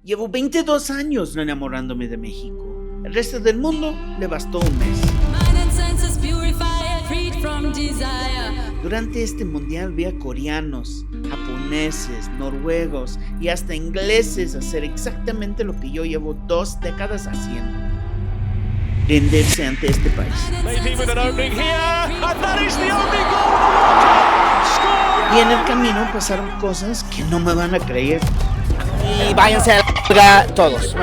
Llevo 22 años no enamorándome de México. El resto del mundo le bastó un mes. Durante este mundial vi a coreanos, japoneses, noruegos y hasta ingleses hacer exactamente lo que yo llevo 2 décadas haciendo: rendirse ante este país. Y en el camino pasaron cosas que no me van a creer. Y váyanse a la todos.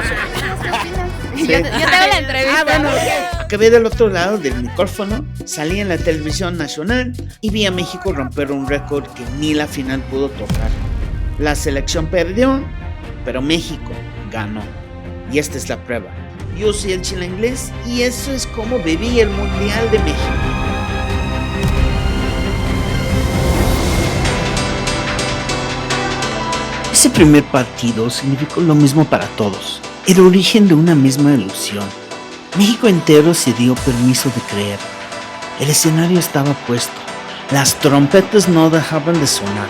Yo te hago la entrevista. Acabé del otro lado del micrófono, salí en la televisión nacional y vi a México romper un récord que ni la final pudo tocar. La selección perdió, pero México ganó. Y esta es la prueba. Yo soy el Chile Inglés y eso es como viví el Mundial de México. Ese primer partido significó lo mismo para todos. El origen de una misma ilusión. México entero se dio permiso de creer. El escenario estaba puesto. Las trompetas no dejaban de sonar.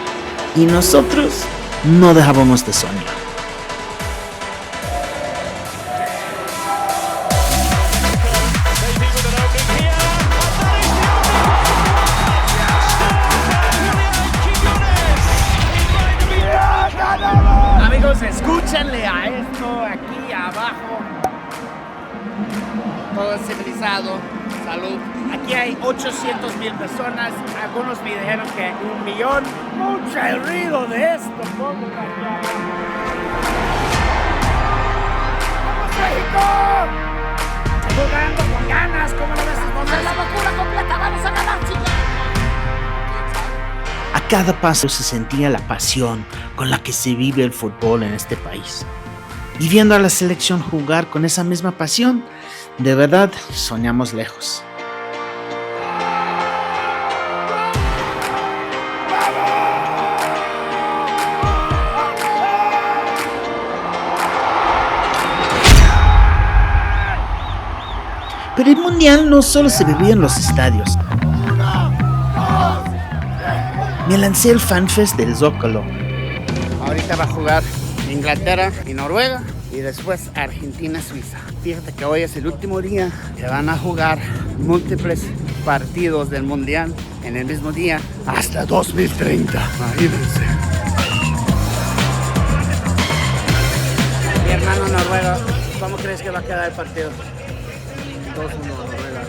Y nosotros no dejábamos de soñar. Amigos, escúchenle a esto aquí abajo. Todo civilizado, salud. Aquí hay 800,000 personas. Algunos me dijeron que 1,000,000. Mucho el ruido de esto. ¡Vamos, México! Jugando con ganas, ¿cómo lo ves? ¡Es la locura completa! ¡Vamos a ganar, chicos! A cada paso se sentía la pasión con la que se vive el fútbol en este país. Y viendo a la selección jugar con esa misma pasión, de verdad soñamos lejos. Pero el mundial no solo se vivía en los estadios. Me lancé al FanFest del Zócalo. Ahorita va a jugar Inglaterra y Noruega y después Argentina-Suiza. Fíjate que hoy es el último día que van a jugar múltiples partidos del mundial en el mismo día hasta 2030. Imagínense. Mi hermano Noruega, ¿cómo crees que va a quedar el partido? 2-1 Noruega.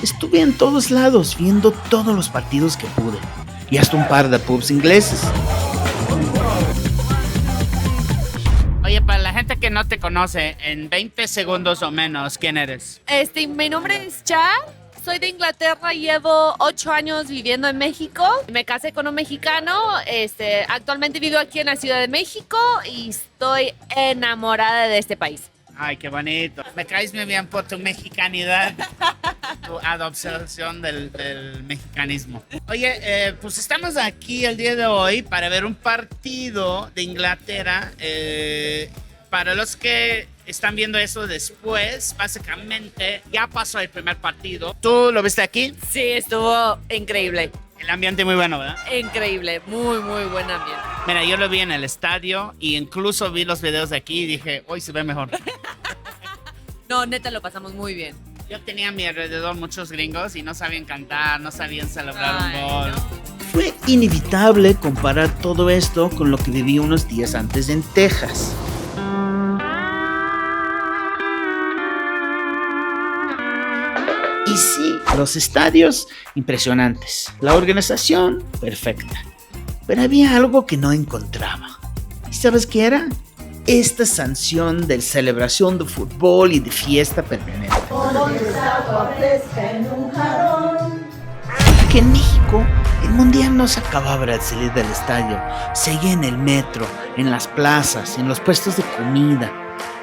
Estuve en todos lados viendo todos los partidos que pude. Y hasta un par de pubs ingleses. Oye, para la gente que no te conoce, en 20 segundos o menos, ¿quién eres? Mi nombre es Cha, soy de Inglaterra, llevo 8 años viviendo en México. Me casé con un mexicano, actualmente vivo aquí en la Ciudad de México y estoy enamorada de este país. Ay, qué bonito. Me caes muy bien por tu mexicanidad, tu adopción del mexicanismo. Oye, pues estamos aquí el día de hoy para ver un partido de Inglaterra. Para los que están viendo eso después, básicamente ya pasó el primer partido. ¿Tú lo viste aquí? Sí, estuvo increíble. El ambiente muy bueno, ¿verdad? Increíble, muy, muy buen ambiente. Mira, yo lo vi en el estadio y incluso vi los videos de aquí y dije, hoy se ve mejor. No, neta, lo pasamos muy bien. Yo tenía a mi alrededor muchos gringos y no sabían cantar, no sabían celebrar un gol. No. Fue inevitable comparar todo esto con lo que viví unos días antes en Texas. Y sí, los estadios impresionantes, la organización perfecta. Pero había algo que no encontraba. ¿Y sabes qué era? Esta sanción de celebración de fútbol y de fiesta permanente. Que en México el mundial no se acababa al salir del estadio, seguía en el metro, en las plazas, en los puestos de comida.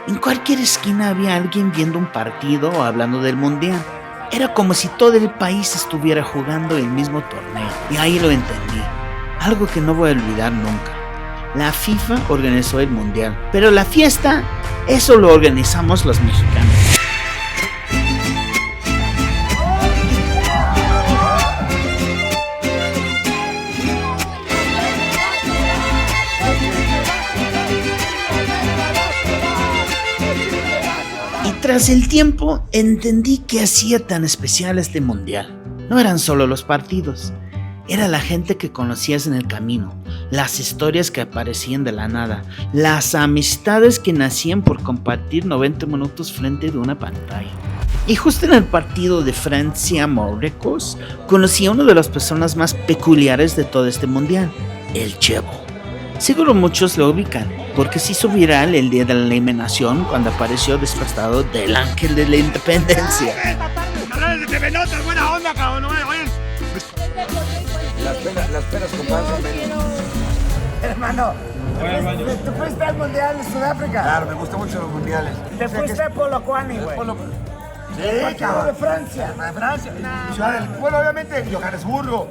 En cualquier esquina había alguien viendo un partido o hablando del mundial. Era como si todo el país estuviera jugando el mismo torneo. Y ahí lo entendí. Algo que no voy a olvidar nunca. La FIFA organizó el mundial, pero la fiesta, eso lo organizamos los mexicanos. Tras el tiempo, entendí qué hacía tan especial este mundial. No eran solo los partidos, era la gente que conocías en el camino, las historias que aparecían de la nada, las amistades que nacían por compartir 90 minutos frente de una pantalla. Y justo en el partido de Francia-Marruecos, conocí a una de las personas más peculiares de todo este mundial, el Chevo. Seguro muchos lo ubican, porque se hizo viral el día de la eliminación cuando apareció disfrazado del ángel de la independencia. Buena onda, cabrón, oye. Las peras con pan son menos. Hermano, ¿tú fuiste al Mundial de Sudáfrica? Claro, me gustan mucho los mundiales. ¿Te fuiste a Polokwane, güey? Sí, cabrón, de Francia. De Francia. Bueno, obviamente, Johannesburgo,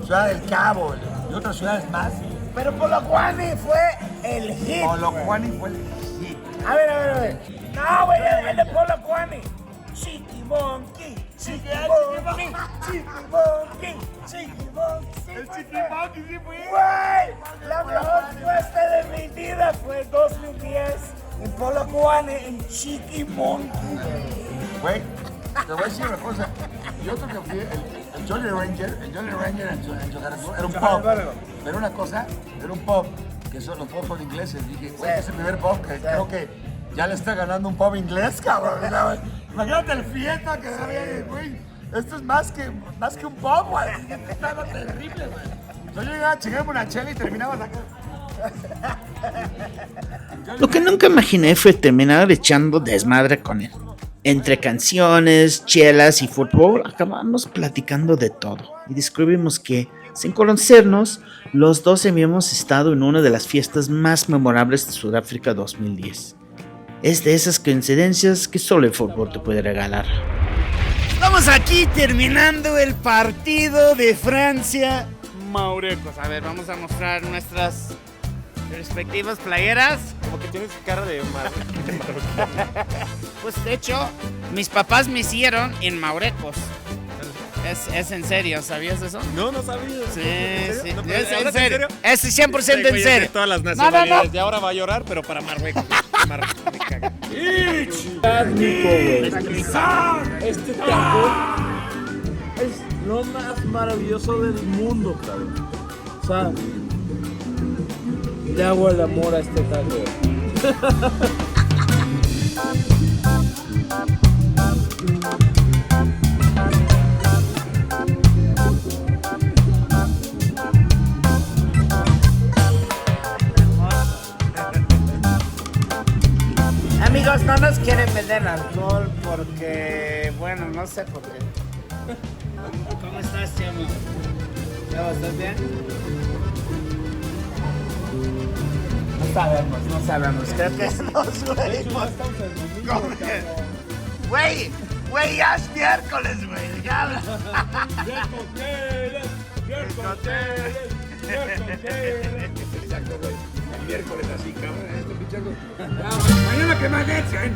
Ciudad del Cabo y otras ciudades más. Pero Polokwane fue el hit. Polokwane fue el hit. A ver. No, güey, el de Polokwane. Chiqui Monkey, Chiqui Monkey, Chiqui Monkey, Chiqui Monkey. El Chiqui Monkey sí fue. Güey, la mejor fiesta de mi vida fue 2010 en Polokwane, en Chiqui Monkey. Güey, te voy a decir una cosa. Yo creo que fui el Jolly Ranger en Johannesburgo era un pub. Pero una cosa, era un pub, que son los pubs son ingleses. Dije, güey, es el primer pub que creo que ya le está ganando un pub inglés, cabrón. Imagínate el fiesta que había, güey. Esto es más que un pub, güey. Estaba terrible, güey. Yo llegaba, chingarme una chela y terminabas acá. Lo que nunca imaginé fue terminar echando desmadre con él. Entre canciones, chelas y fútbol, acabamos platicando de todo. Y descubrimos que, sin conocernos, los dos habíamos estado en una de las fiestas más memorables de Sudáfrica 2010. Es de esas coincidencias que solo el fútbol te puede regalar. Estamos aquí terminando el partido de Francia-Marruecos. A ver, vamos a mostrar nuestras respectivas playeras. Como que tienes cara de marroquí. Pues de hecho, mis papás me hicieron en Marruecos. Es en serio, ¿sabías eso? No sabía. Sí, sí. No, Es ¿ahora en serio. Es 100% en serio. Todas las No. nacionalidades. Y ahora va a llorar, pero para Marruecos. Marruecos, me caga. Este tango es lo más maravilloso del mundo, cabrón. O sea, le hago el amor a este tango. Amigos, no nos quieren vender alcohol porque, bueno, no sé por qué. ¿Cómo estás, Chemo? ¿Ya estás bien? No sabemos. Creo que nos reímos. Güey, ya es miércoles, güey. Ya habla. Exacto, güey. El miércoles así, cabrón. Este pinche. Mañana que más echen.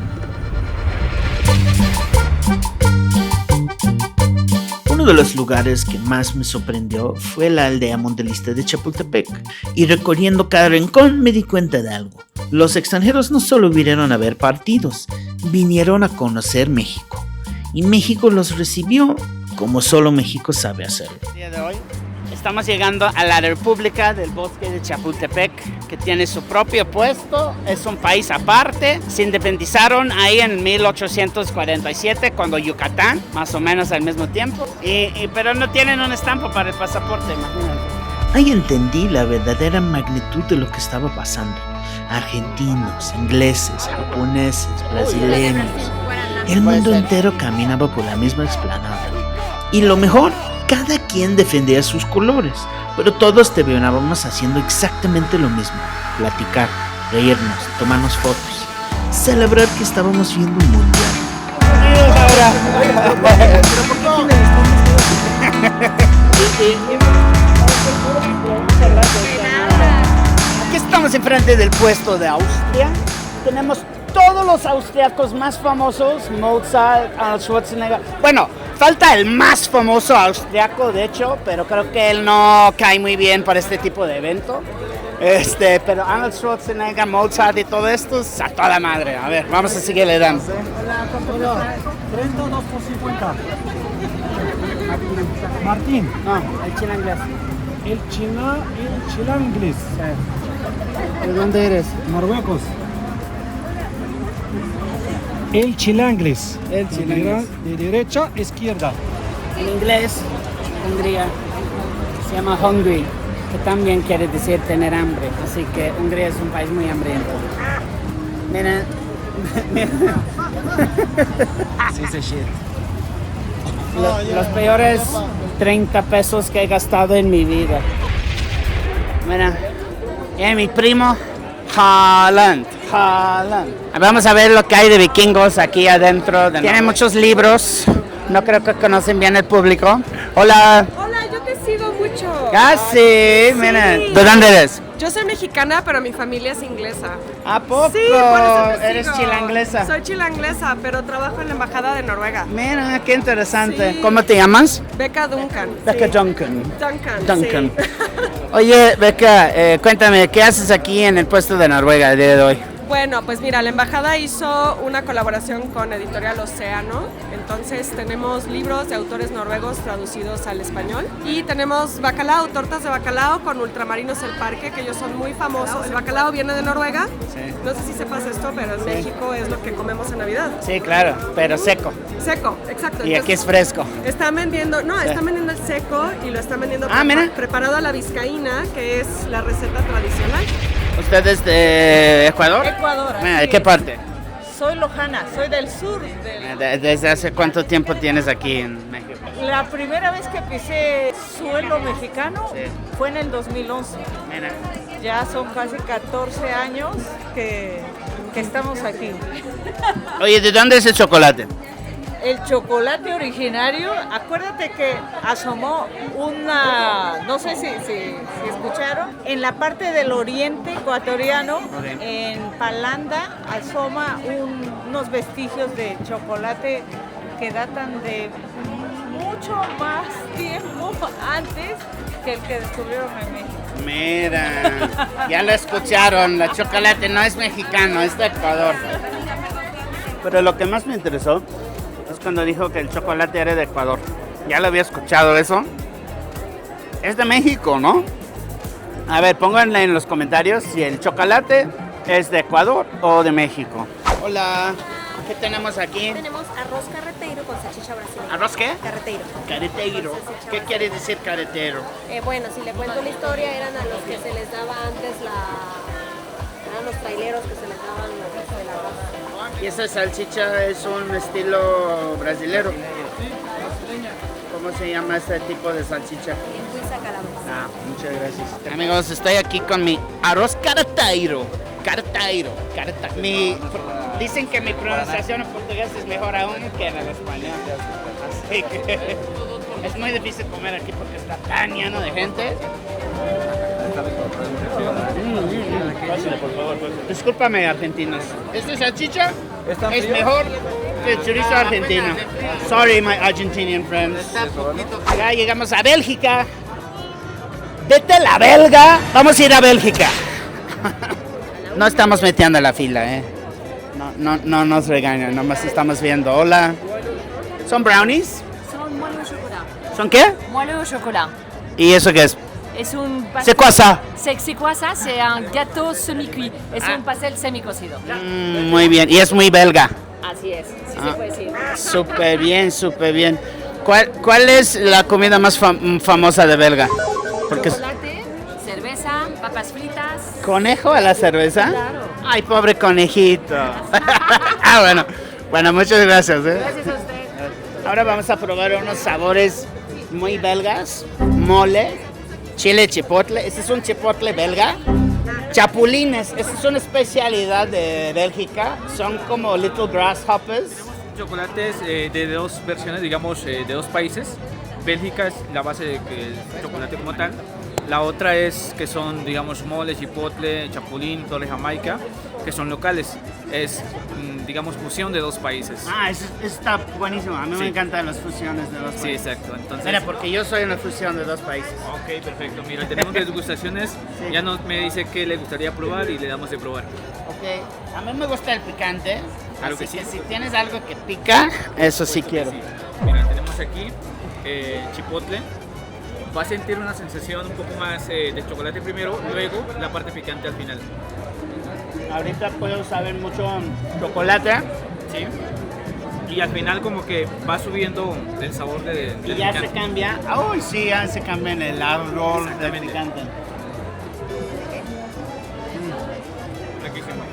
Uno de los lugares que más me sorprendió fue la aldea mundialista de Chapultepec, y recorriendo cada rincón me di cuenta de algo. Los extranjeros no solo vinieron a ver partidos, vinieron a conocer México, y México los recibió como solo México sabe hacerlo. El día de hoy estamos llegando a la República del Bosque de Chapultepec, que tiene su propio puesto, es un país aparte. Se independizaron ahí en 1847, cuando Yucatán, más o menos al mismo tiempo, pero no tienen un estampo para el pasaporte, imagínate. Ahí entendí la verdadera magnitud de lo que estaba pasando. Argentinos, ingleses, japoneses, brasileños. El mundo entero caminaba por la misma explanada. Y lo mejor, cada quien defendía sus colores, pero todos terminábamos haciendo exactamente lo mismo: platicar, reírnos, tomarnos fotos, celebrar que estábamos viendo un mundial. Aquí estamos enfrente del puesto de Austria. Tenemos todos los austriacos más famosos: Mozart, Arnold Schwarzenegger. Bueno, falta el más famoso austriaco, de hecho, pero creo que él no cae muy bien para este tipo de evento. Pero Arnold Schwarzenegger, Mozart y todo esto es a toda madre. A ver, vamos a seguirle dando. 32 por 50. Martín. No, el chino inglés. El chilanglés. ¿De dónde eres? Marruecos. El chilanglés. El chilanglés. De derecha a izquierda. En inglés, Hungría. Se llama hungry, que también quiere decir tener hambre. Así que Hungría es un país muy hambriento. Mira. Sí, ese shit. Los peores 30 pesos que he gastado en mi vida. Mira, y mi primo, Haaland. Vamos a ver lo que hay de vikingos aquí adentro. Tienen muchos libros. No creo que conocen bien el público. Hola. Hola, yo te sigo mucho. Sí, mira. ¿De dónde eres? Yo soy mexicana, pero mi familia es inglesa. ¿A poco? Sí, por eso te Eres sigo. chilanglesa. Soy chilanglesa, pero trabajo en la embajada de Noruega. Mira, qué interesante. Sí. ¿Cómo te llamas? Becca Duncan. Becca sí. Duncan. Duncan. Sí. Oye, Becca, cuéntame, ¿qué haces aquí en el puesto de Noruega el día de hoy? Bueno, pues mira, la embajada hizo una colaboración con Editorial Océano, entonces tenemos libros de autores noruegos traducidos al español y tenemos bacalao, tortas de bacalao con Ultramarinos El Parque, que ellos son muy famosos. El bacalao viene de Noruega, no sé si sepas esto, pero en México es lo que comemos en Navidad. Sí, claro, pero seco. Seco, exacto. Y aquí es fresco. Están vendiendo, están vendiendo el seco y lo están vendiendo mira. preparado a la vizcaína, que es la receta tradicional. ¿Usted es de Ecuador? Ecuador. ¿De sí. qué parte? Soy lojana, soy del sur. ¿Desde hace cuánto tiempo tienes aquí en México? La primera vez que pisé suelo mexicano fue en el 2011. Mira. Ya son casi 14 años que estamos aquí. Oye, ¿de dónde es el chocolate? El chocolate originario, acuérdate que asomó no sé si escucharon, en la parte del oriente ecuatoriano, en Palanda, asoma unos vestigios de chocolate que datan de mucho más tiempo antes que el que descubrieron en México. Mira, ya lo escucharon, el chocolate no es mexicano, es de Ecuador. Pero lo que más me interesó es cuando dijo que el chocolate era de Ecuador. Ya lo había escuchado eso. Es de México, ¿no? A ver, pónganle en los comentarios si el chocolate es de Ecuador o de México. Hola, ¿qué tenemos aquí? Tenemos arroz carreteiro con salchicha brasileña. ¿Arroz qué? Carreteiro. Careteiro. ¿Qué quiere decir caretero? Bueno, si le cuento la historia, eran a los que se les daba antes eran los traileros que se les daban el arroz. Y esa salchicha es un estilo brasilero. ¿Cómo se llama este tipo de salchicha? Linguiça calabresa. Muchas gracias. Amigos, estoy aquí con mi arroz carreteiro. Dicen que mi pronunciación en portugués es mejor aún que en el español. Así que es muy difícil comer aquí porque está tan lleno de gente. Por favor. Discúlpame, argentinos. ¿Esta salchicha es mejor que el chorizo argentino? Sorry, my Argentinian friends. Ya llegamos a Bélgica. Vete la belga. Vamos a ir a Bélgica. No estamos metiendo la fila, No nos regañan, nomás estamos viendo. Hola. ¿Son brownies? Son moelleux au chocolat. ¿Son qué? Moelleux au chocolat. ¿Y eso qué es? Es un pastel. C'est quoi ça? C'est quoi ça? C'est un gâteau semi-cuit. Es un pastel semi-cocido. Muy bien. Y es muy belga. Así es, sí se puede decir. Súper bien, súper bien. ¿Cuál es la comida más famosa de Belga? Porque Chocolate, cerveza, papas fritas. ¿Conejo a la cerveza? Claro. Ay, pobre conejito. Bueno, muchas gracias. Gracias a usted. Ahora vamos a probar unos sabores muy belgas. Mole, chile chipotle. Este es un chipotle belga. Chapulines, esta es una especialidad de Bélgica. Son como little grasshoppers. Chocolates de dos versiones, digamos, de dos países. Bélgica es la base del chocolate como tal. La otra es que son, digamos, mole, chipotle, chapulín, torre jamaica, que son locales. Es, digamos, fusión de dos países. Ah, eso está buenísimo. A mí Sí. me encantan las fusiones de dos países. Sí, exacto. Entonces, Mira, porque yo soy una fusión de dos países. ok, perfecto. Mira, tenemos degustaciones. Ya nos me dice que le gustaría probar y le damos de probar. Ok, a mí me gusta el picante. Claro así que sí. si tienes algo que pica, eso sí quiero. Sí. Mira, tenemos aquí chipotle. Va a sentir una sensación un poco más de chocolate primero, luego la parte picante al final. Ahorita puedo saber mucho chocolate. Sí. Y al final como que va subiendo el sabor del Y ya picante. se cambia. Uy, sí, ya se cambia en el árbol del picante. Riquísimo.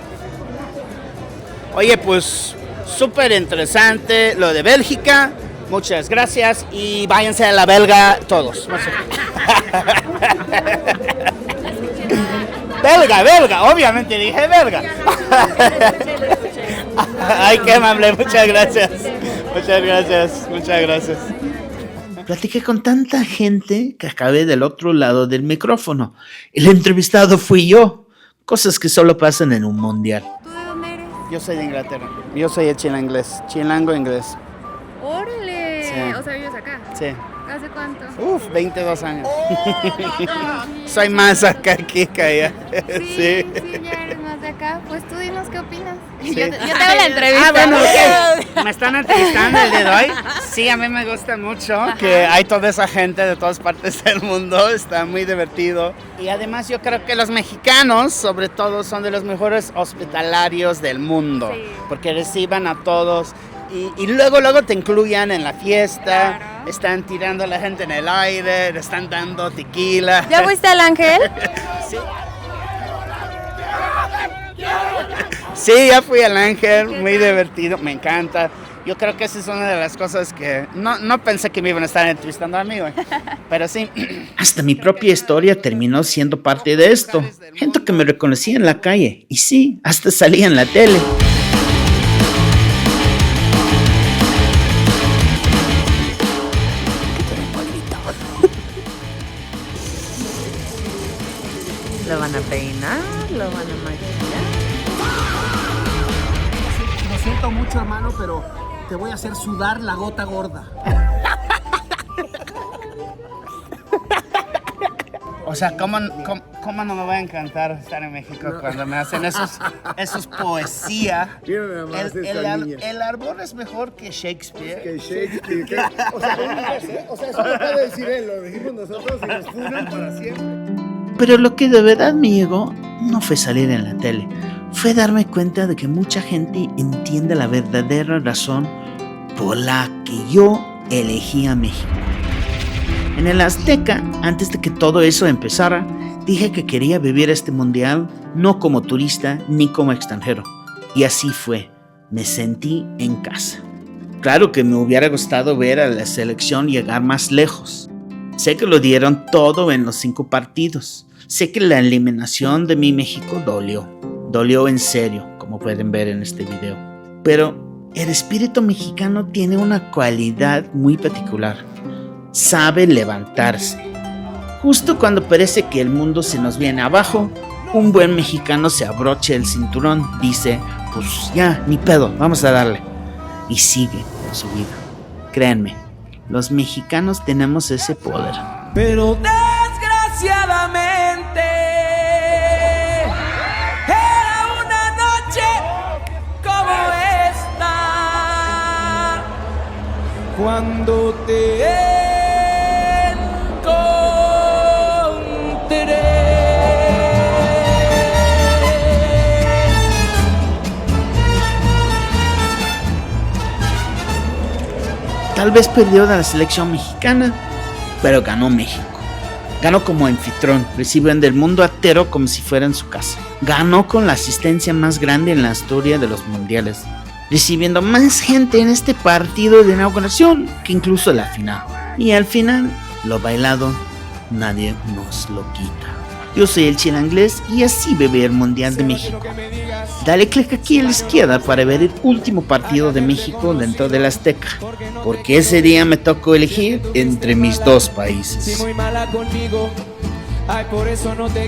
Oye, pues súper interesante lo de Bélgica. Muchas gracias y váyanse a la belga todos. Belga, obviamente dije belga. Ay, qué amable, muchas gracias. Muchas gracias. Platiqué con tanta gente que acabé del otro lado del micrófono. El entrevistado fui yo. Cosas que solo pasan en un mundial. ¿Tú de dónde eres? Yo soy de Inglaterra. Yo soy el chilango inglés. ¡Órale! Sí. O sea, vives acá. Sí. ¿Hace cuánto? 22 años. Soy más acá que allá. Sí, ya eres más de acá. Pues tú dinos qué opinas. Sí. Yo te hago la entrevista. Ah, bueno, ok. ¿Me están entrevistando el día de hoy? Sí, a mí me gusta mucho que hay toda esa gente de todas partes del mundo. Está muy divertido. Y además yo creo que los mexicanos, sobre todo, son de los mejores hospitalarios del mundo. Sí. Porque reciban a todos. Y luego te incluyan en la fiesta. Claro. Están tirando a la gente en el aire, le están dando tequila. ¿Ya fuiste al Ángel? Sí. Sí, ya fui al Ángel, muy divertido, me encanta. Yo creo que esa es una de las cosas que no pensé que me iban a estar entrevistando a mí, güey. Pero sí. Hasta mi propia historia terminó siendo parte de esto. Gente que me reconocía en la calle. Y sí, hasta salía en la tele. Lo van a peinar, lo van a maquillar. Lo siento mucho, hermano, pero te voy a hacer sudar la gota gorda. O sea, ¿cómo no me va a encantar estar en México cuando me hacen esos poesía? El árbol es mejor que Shakespeare. Que Shakespeare. O sea, eso lo puede decir él, lo dijimos nosotros y nos funan para siempre. Pero lo que de verdad me llegó no fue salir en la tele. Fue darme cuenta de que mucha gente entiende la verdadera razón por la que yo elegí a México. En el Azteca, antes de que todo eso empezara, dije que quería vivir este mundial no como turista ni como extranjero. Y así fue. Me sentí en casa. Claro que me hubiera gustado ver a la selección llegar más lejos. Sé que lo dieron todo en los 5 partidos. Sé que la eliminación de mi México dolió. Dolió en serio, como pueden ver en este video. Pero el espíritu mexicano tiene una cualidad muy particular. Sabe levantarse. Justo cuando parece que el mundo se nos viene abajo, un buen mexicano se abrocha el cinturón, dice, pues ya, ni pedo, vamos a darle. Y sigue con su vida. Créanme, los mexicanos tenemos ese poder. Pero desgraciadamente era una noche como esta cuando te Tal vez perdió de la selección mexicana, pero ganó México. Ganó como anfitrión, reciben del mundo entero como si fuera en su casa. Ganó con la asistencia más grande en la historia de los mundiales, recibiendo más gente en este partido de inauguración que incluso la final. Y al final, lo bailado, nadie nos lo quita. Yo soy el Chilanglés y así bebé el Mundial de México. Dale click aquí a la izquierda para ver el último partido de México dentro del Azteca, porque ese día me tocó elegir entre mis 2 países. Si muy mala conmigo, ay, por eso no te